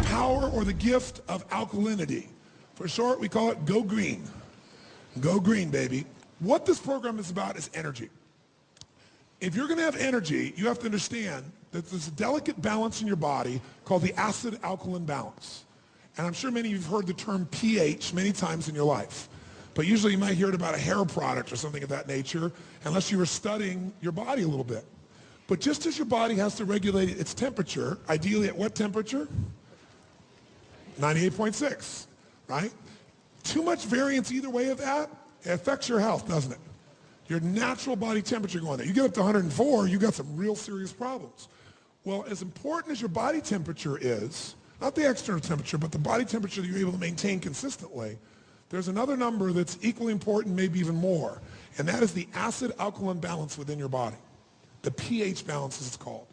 power or the gift of alkalinity. For short, we call it Go Green. Go Green, baby. What this program is about is energy. If you're going to have energy, you have to understand that there's a delicate balance in your body called the acid-alkaline balance. And I'm sure many of you have heard the term pH many times in your life. But usually you might hear it about a hair product or something of that nature, unless you were studying your body a little bit. But just as your body has to regulate its temperature, ideally at what temperature? 98.6, right? Too much variance either way of that, it affects your health, doesn't it? Your natural body temperature going there. You get up to 104, you got some real serious problems. Well, as important as your body temperature is, not the external temperature, but the body temperature that you're able to maintain consistently, there's another number that's equally important, maybe even more, and that is the acid-alkaline balance within your body. The pH balance, as it's called.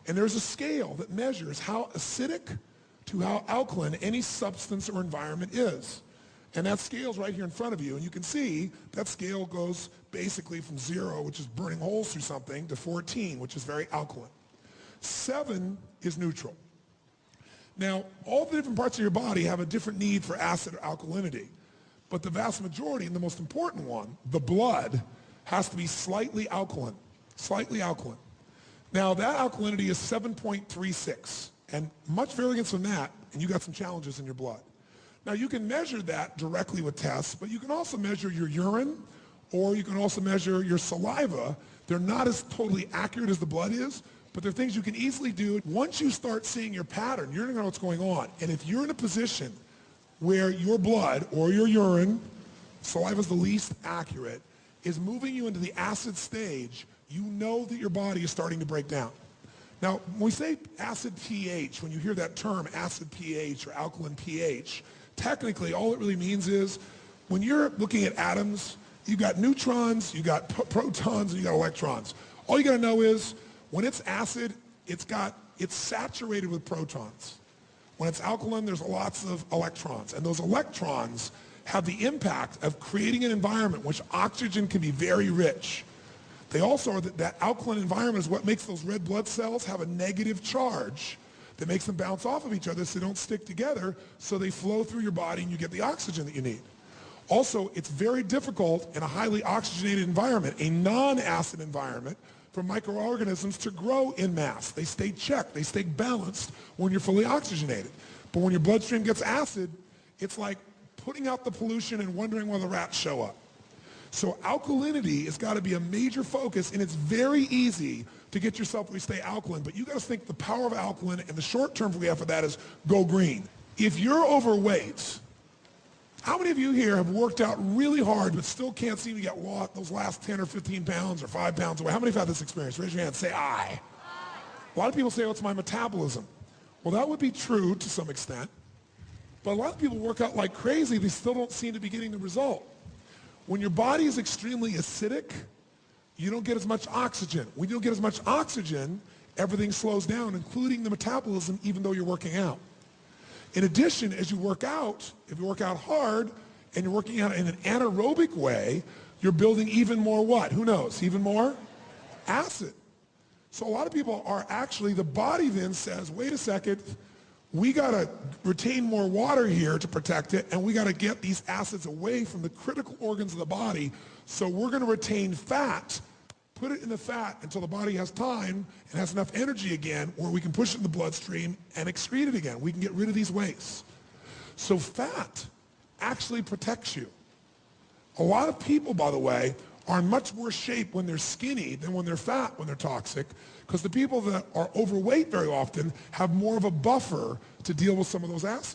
And there's a scale that measures how acidic to how alkaline any substance or environment is. And that scale's right here in front of you, and you can see that scale goes basically from 0, which is burning holes through something, to 14, which is very alkaline. 7 is neutral. Now, all the different parts of your body have a different need for acid or alkalinity, but the vast majority, and the most important one, the blood, has to be slightly alkaline. Slightly alkaline. Now, that alkalinity is 7.36, and much variance from that, and you got some challenges in your blood. Now, you can measure that directly with tests, but you can also measure your urine, or you can also measure your saliva. They're not as totally accurate as the blood is, but they're things you can easily do. Once you start seeing your pattern, you're going to know what's going on. And if you're in a position where your blood or your urine, saliva is the least accurate, is moving you into the acid stage, you know that your body is starting to break down. Now, when we say acid pH, when you hear that term, acid pH or alkaline pH, technically all it really means is when you're looking at atoms, you've got neutrons, you've got protons, and you've got electrons. All you got to know is when it's acid, it's saturated with protons. When it's alkaline, there's lots of electrons, and those electrons have the impact of creating an environment which oxygen can be very rich. They also are that alkaline environment is what makes those red blood cells have a negative charge that makes them bounce off of each other so they don't stick together, so they flow through your body and you get the oxygen that you need. Also, it's very difficult in a highly oxygenated environment, a non-acid environment, for microorganisms to grow in mass. They stay checked, they stay balanced when you're fully oxygenated. But when your bloodstream gets acid, it's like putting out the pollution and wondering where the rats show up. So alkalinity has got to be a major focus, and it's very easy to get yourself to stay alkaline, but you got to think the power of alkaline, and the short term we have for that is Go Green. If you're overweight, how many of you here have worked out really hard but still can't seem to get those last 10 or 15 pounds or 5 pounds away? How many have had this experience? Raise your hand. Say aye. A lot of people say, oh, it's my metabolism. Well, that would be true to some extent, but a lot of people work out like crazy. They still don't seem to be getting the result. When your body is extremely acidic, you don't get as much oxygen. When you don't get as much oxygen, everything slows down, including the metabolism, even though you're working out. In addition, as you work out, if you work out hard and you're working out in an anaerobic way, you're building even more what? Who knows? Even more acid. So a lot of people are actually, the body then says, wait a second, we got to retain more water here to protect it, and we got to get these acids away from the critical organs of the body, so we're going to retain fat, put it in the fat until the body has time and has enough energy again where we can push it in the bloodstream and excrete it again. We can get rid of these wastes. So fat actually protects you. A lot of people, by the way, are in much worse shape when they're skinny than when they're fat, when they're toxic, because the people that are overweight very often have more of a buffer to deal with some of those acids.